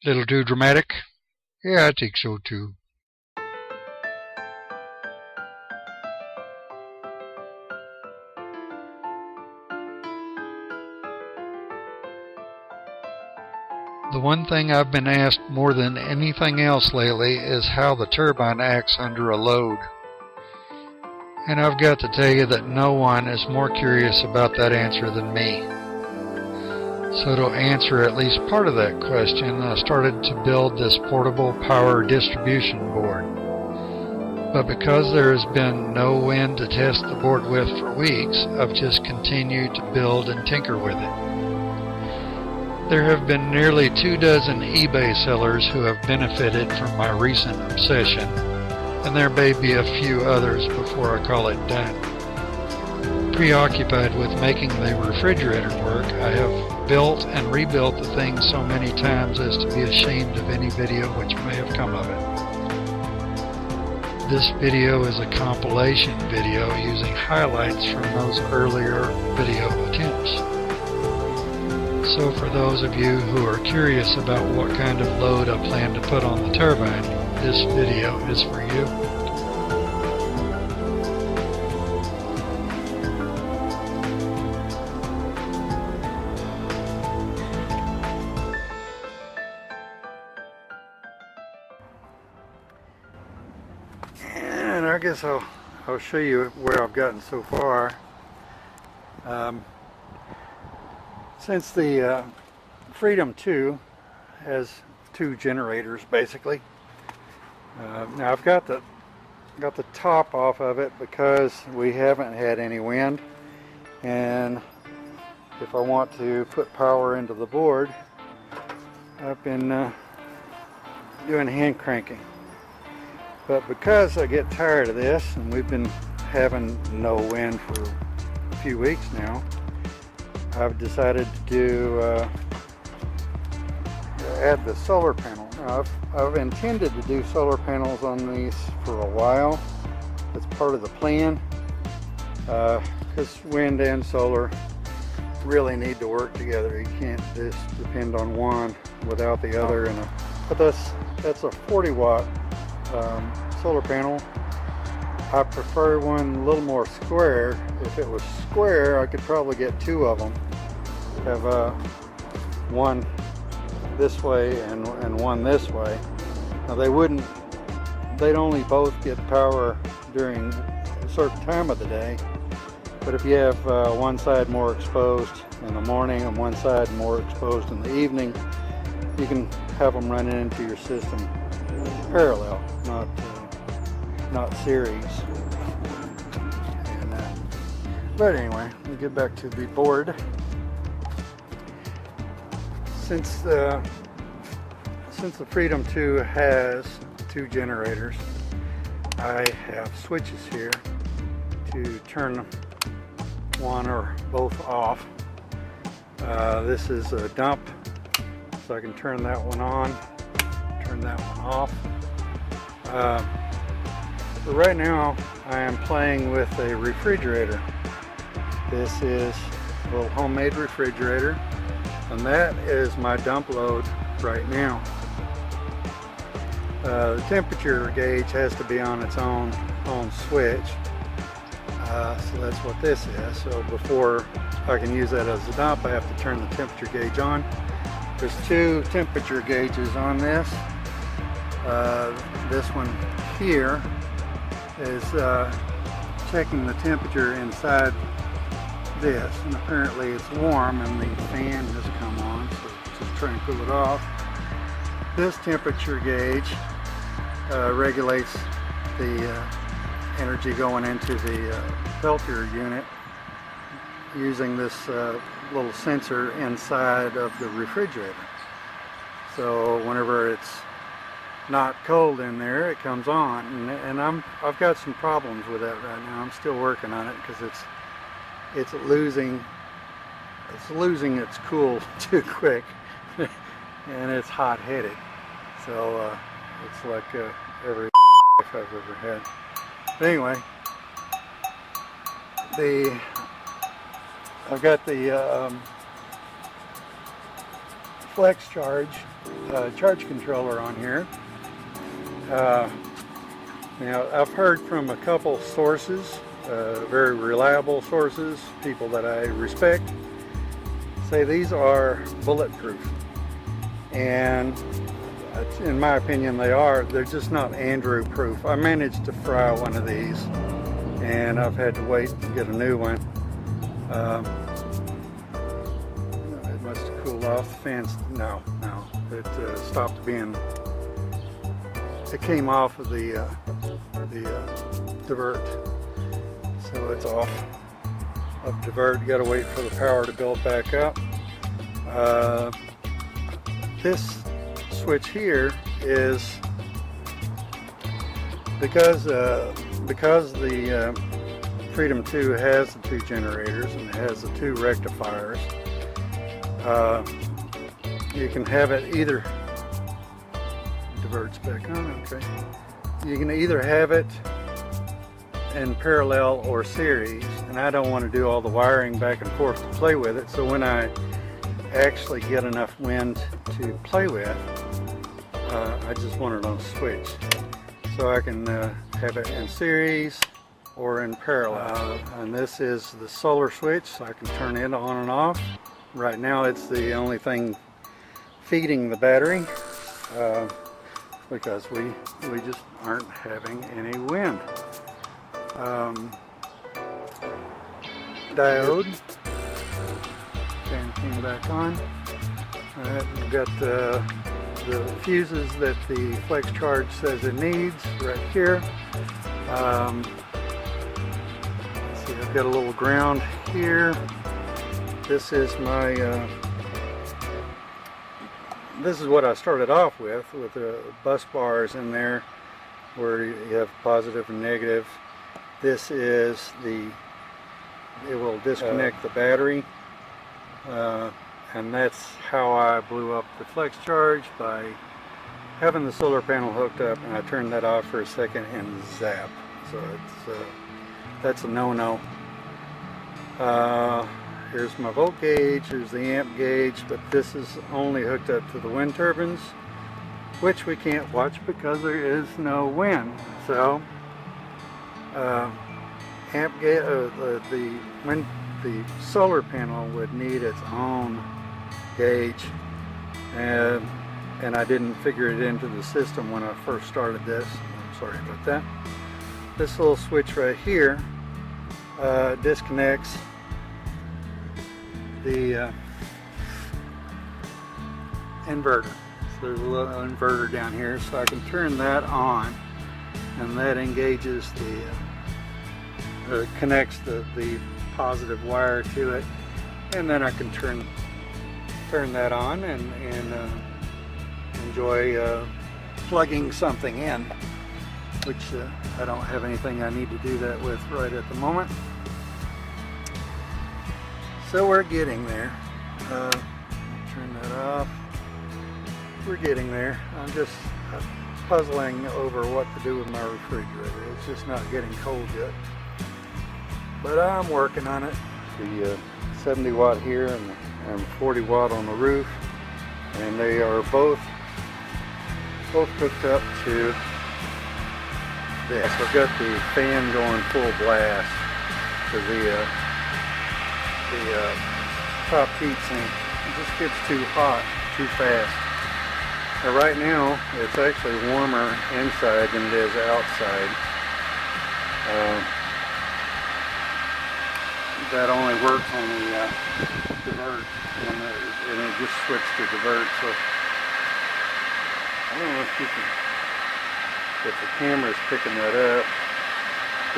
Little too dramatic? Yeah, I think so too. The one thing I've been asked more than anything else lately is how the turbine acts under a load. And I've got to tell you that no one is more curious about that answer than me. So to answer at least part of that question, I started to build this portable power distribution board. But because there has been no wind to test the board with for weeks, I've just continued to build and tinker with it. There have been nearly 24 eBay sellers who have benefited from my recent obsession, and there may be a few others before I call it done. Preoccupied with making the refrigerator work, I have built and rebuilt the thing so many times as to be ashamed of any video which may have come of it. This video is a compilation video using highlights from those earlier video attempts. So for those of you who are curious about what kind of load I plan to put on the turbine, this video is for you. And I guess I'll show you where I've gotten so far. Since the Freedom 2 has 2 generators basically. Now I've got the top off of it because we haven't had any wind, and if I want to put power into the board, I've been doing hand cranking. But because I get tired of this, and we've been having no wind for a few weeks now, I've decided to add the solar panel. Now, I've intended to do solar panels on these for a while. That's part of the plan, because wind and solar really need to work together. You can't just depend on one without the other. But that's a 40 watt solar panel. I prefer one a little more square. If it was square, I could probably get 2 of them. Have one this way and one this way. Now they'd only both get power during a certain time of the day. But if you have one side more exposed in the morning and one side more exposed in the evening, you can have them running into your system parallel, not series. But anyway, we'll get back to the board. Since the Freedom 2 has 2 generators, I have switches here to turn one or both off. This is a dump, so I can turn that one on, turn that one off. But right now I am playing with a refrigerator. This is a little homemade refrigerator, and that is my dump load right now. The temperature gauge has to be on its own switch, so that's what this is. So before I can use that as a dump, I have to turn the temperature gauge on. There's 2 temperature gauges on this. This one here is checking the temperature inside this, and apparently it's warm and the fan has come on, so just try and cool it off. This temperature gauge regulates the energy going into the filter unit using this little sensor inside of the refrigerator. So whenever it's not cold in there, it comes on, and I've got some problems with that right now. I'm still working on it because it's losing its cool too quick, and it's hot-headed. So it's like every I've ever had. But anyway, the I've got the flex charge controller on here. Now I've heard from a couple sources, very reliable sources, people that I respect, say these are bulletproof, and in my opinion they are. They're just not Andrew proof. I managed to fry one of these and I've had to wait to get a new one. It must have cooled off. The fans, no, it stopped being, it came off of the divert, so it's off of divert. You gotta wait for the power to build back up. This switch here is because the Freedom 2 has the 2 generators and it has the 2 rectifiers. You can have it either, diverts back on, okay. You can either have it in parallel or series, and I don't want to do all the wiring back and forth to play with it, so when I actually get enough wind to play with, I just want it on a switch. So I can have it in series or in parallel. And this is the solar switch, so I can turn it on and off. Right now it's the only thing feeding the battery because we just aren't having any wind. Diode, fan came back on. Alright, we've got the fuses that the flex charge says it needs right here. Let's see, I've got a little ground here. This is my this is what I started off with the bus bars in there where you have positive and negative. This is it will disconnect the battery, and that's how I blew up the flex charge, by having the solar panel hooked up, and I turned that off for a second and zap. So that's a no-no. Here's my volt gauge, here's the amp gauge, but this is only hooked up to the wind turbines, which we can't watch because there is no wind. So the solar panel would need its own gauge, and I didn't figure it into the system when I first started this. I'm sorry about that. This little switch right here disconnects the inverter. So there's a little inverter down here, so I can turn that on, and that engages connects the positive wire to it, and then I can turn that on and enjoy plugging something in, which I don't have anything I need to do that with right at the moment. So we're getting there. Turn that off. We're getting there. I'm just puzzling over what to do with my refrigerator. It's just not getting cold yet. But I'm working on it. The 70 watt here and 40 watt on the roof, and they are both hooked up to this. I've got the fan going full blast for the top heat sink. It just gets too hot too fast. Now right now it's actually warmer inside than it is outside. That only works on the divert, and it just switched to divert. So I don't know if the camera's picking that up.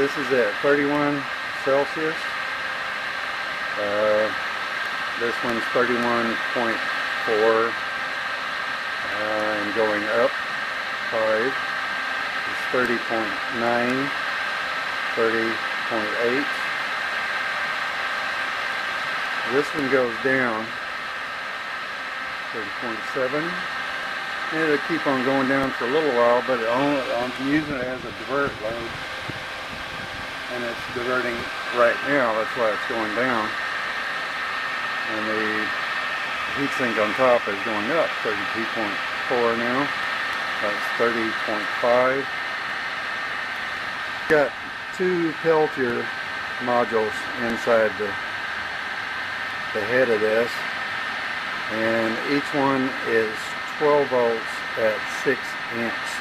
This is at 31 Celsius. This one's 31.4 and going up 5. It's 30.9, 30.8. This one goes down 30.7, and it'll keep on going down for a little while, but I'm using it as a divert load, and it's diverting right now. That's why it's going down. and the heatsink on top is going up 32.4 now. That's 30.5. Got two Peltier modules inside the head of this, and each one is 12 volts at 6 amps.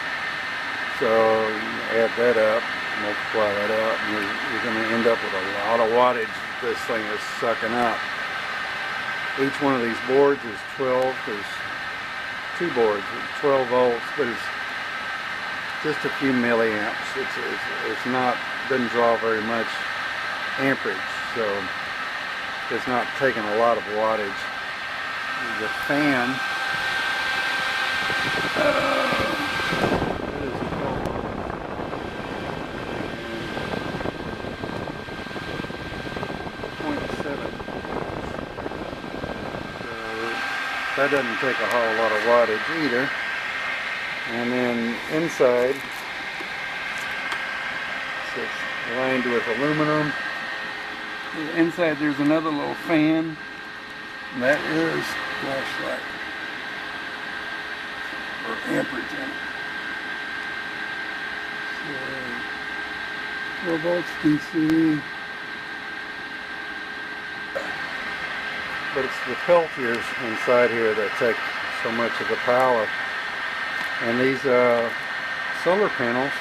So you add that up, multiply that out, and you're going to end up with a lot of wattage this thing is sucking up. Each one of these boards is 12. There's two boards with 12 volts, but it's just a few milliamps. It's not, doesn't draw very much amperage, so it's not taking a lot of wattage. The fan, that doesn't take a whole lot of wattage either. And then inside, it's lined with aluminum. Inside there's another little fan. And that is flashlight or amperage in it. So 12 volts DC. But it's the Peltiers inside here that take so much of the power. And these solar panels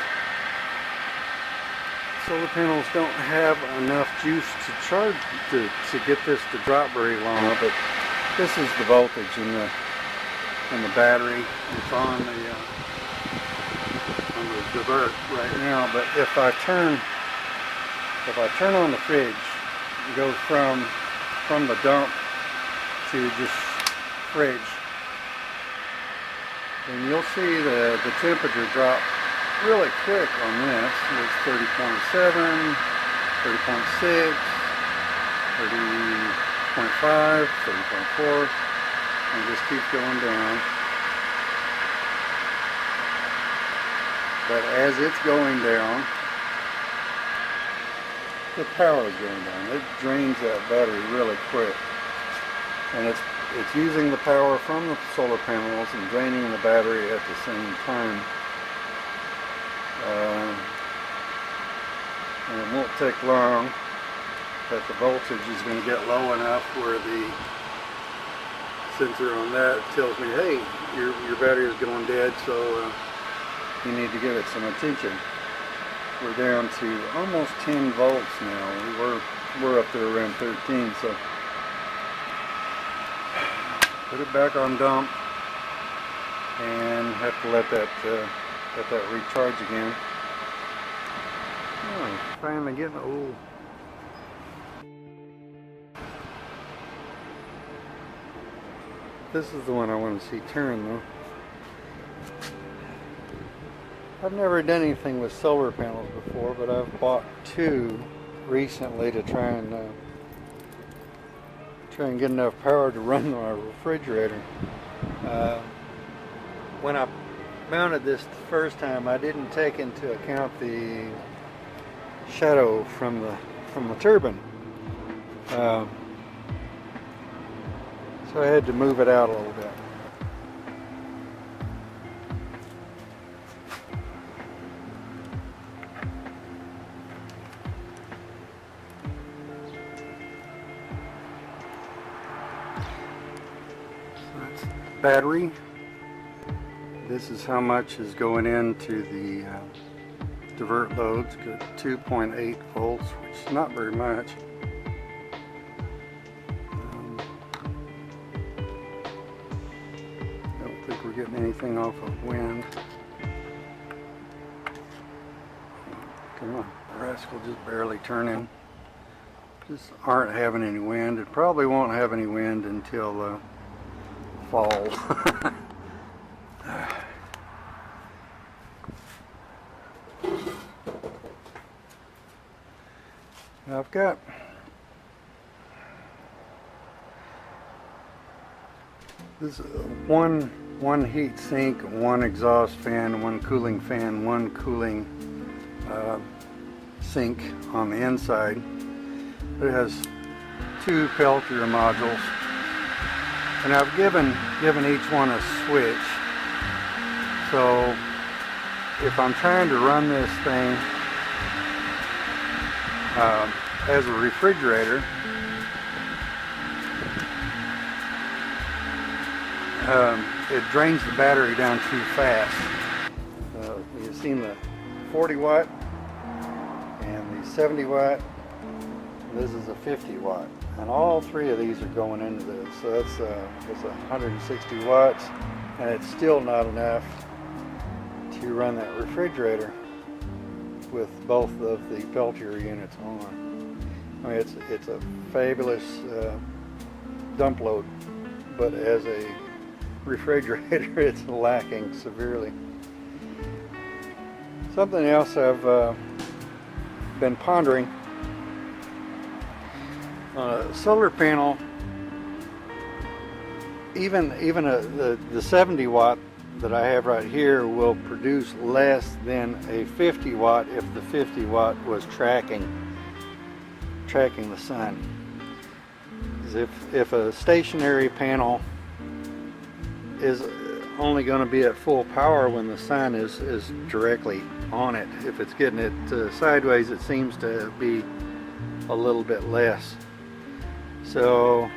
don't have enough juice to charge to get this to drop very long. But this is the voltage in the battery. It's on the divert right now. But if I turn on the fridge, it goes from the dump to just fridge, and you'll see the temperature drop really quick on this. It's 30.7, 30.6, 30.5, 30.4, and just keep going down. But as it's going down, the power is going down. It drains that battery really quick. And it's using the power from the solar panels and draining the battery at the same time. And it won't take long that the voltage is going to get low enough where the sensor on that tells me, hey, your battery is going dead, so you need to give it some attention. We're down to almost 10 volts now. We're up there around 13, so put it back on dump and have to let that recharge again. Oh, finally getting old. This is the one I want to see turn though. I've never done anything with solar panels before, but I've bought two recently to try and get enough power to run my refrigerator. When I mounted this the first time, I didn't take into account the shadow from the turbine, so I had to move it out a little bit. Battery. This is how much is going into the divert loads. Got 2.8 volts, which is not very much. I don't think we're getting anything off of wind. Come on, the rascal just barely turning. Just aren't having any wind. It probably won't have any wind until fall. I've got this one heat sink, one exhaust fan, one cooling fan, one cooling sink on the inside. It has two Peltier modules. And I've given each one a switch. So if I'm trying to run this thing as a refrigerator, it drains the battery down too fast. You've seen the 40 watt and the 70 watt. This is a 50 watt. And all three of these are going into this. So that's 160 watts, and it's still not enough to run that refrigerator with both of the Peltier units on. I mean, it's a fabulous dump load, but as a refrigerator, it's lacking severely. Something else I've been pondering. Solar panel, even the 70 watt that I have right here will produce less than a 50 watt if the 50 watt was tracking the sun. If a stationary panel is only going to be at full power when the sun is directly on it, if it's getting it sideways, it seems to be a little bit less. So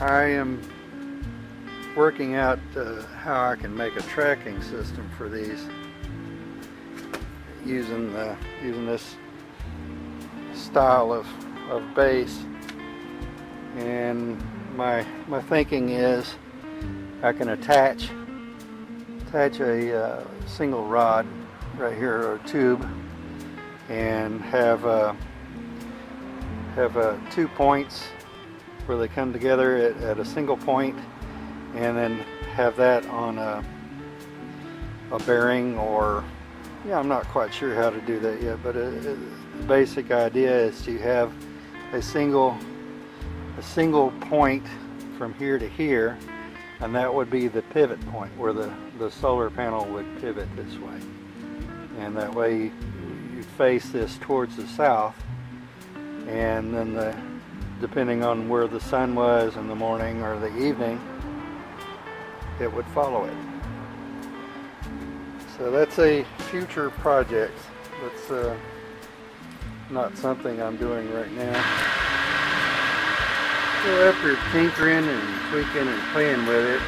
I am working out how I can make a tracking system for these using this style of base. And my thinking is I can attach a single rod right here, or a tube, and have 2 points where they come together at a single point, and then have that on a bearing, or I'm not quite sure how to do that yet, but the basic idea is to have a single point from here to here, and that would be the pivot point where the solar panel would pivot this way, and that way you face this towards the south, and then depending on where the sun was in the morning or the evening, it would follow it. So that's a future project. That's not something I'm doing right now. So after tinkering and tweaking and playing with it,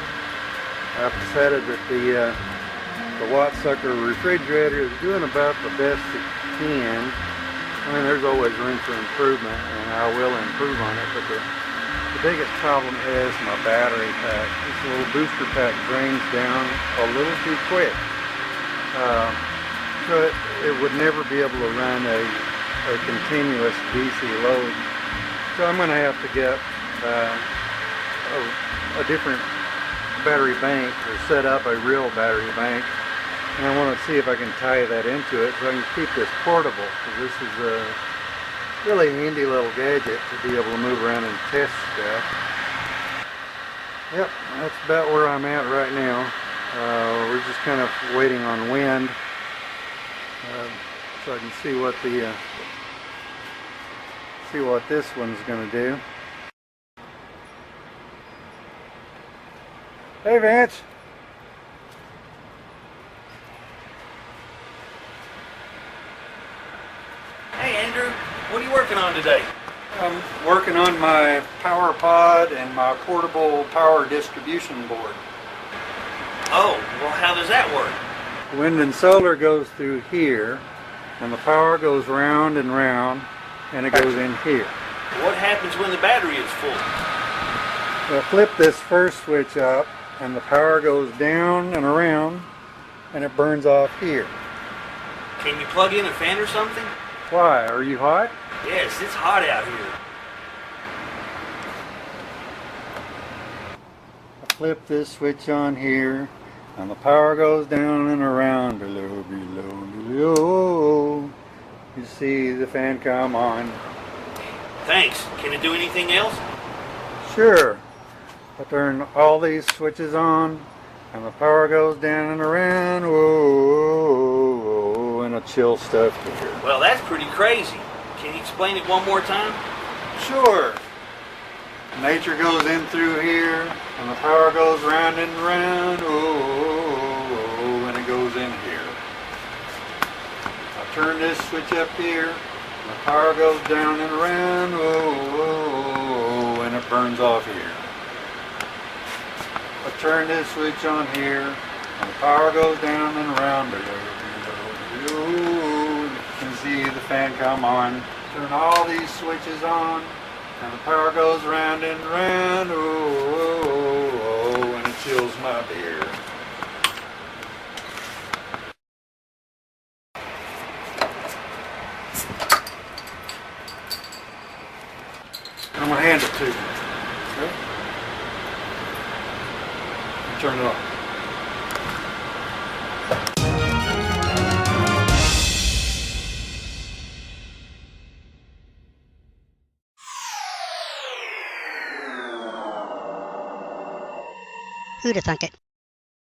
I've decided that the Wattsucker refrigerator is doing about the best it can. I mean, there's always room for improvement, and I will improve on it, but the biggest problem is my battery pack. This little booster pack drains down a little too quick. So it would never be able to run a continuous DC load. So I'm going to have to get a different battery bank, or set up a real battery bank. And I want to see if I can tie that into it so I can keep this portable, because this is a really handy little gadget to be able to move around and test stuff. Yep, that's about where I'm at right now. We're just kind of waiting on wind so I can see what this one's going to do. Hey, Vance. Hey Andrew, what are you working on today? I'm working on my power pod and my portable power distribution board. Oh, well how does that work? Wind and solar goes through here, and the power goes round and round, and it goes in here. What happens when the battery is full? Well, flip this first switch up, and the power goes down and around, and it burns off here. Can you plug in a fan or something? Why? Are you hot? Yes, it's hot out here. I flip this switch on here, and the power goes down and around, below, below. You see the fan come on. Thanks. Can it do anything else? Sure. I turn all these switches on, and the power goes down and around, whoa, and it'll chill stuff here. Well, that's pretty crazy. Can you explain it one more time? Sure. Nature goes in through here, and the power goes round and round, oh, and it goes in here. I turn this switch up here, and the power goes down and around, oh, and it burns off here. I turn this switch on here, and the power goes down and around, you can see the fan come on. Turn all these switches on, and the power goes round and round, oh, and it chills my beer. I'm going to hand it to you. Okay? Turn it off. Who'd have thunk it?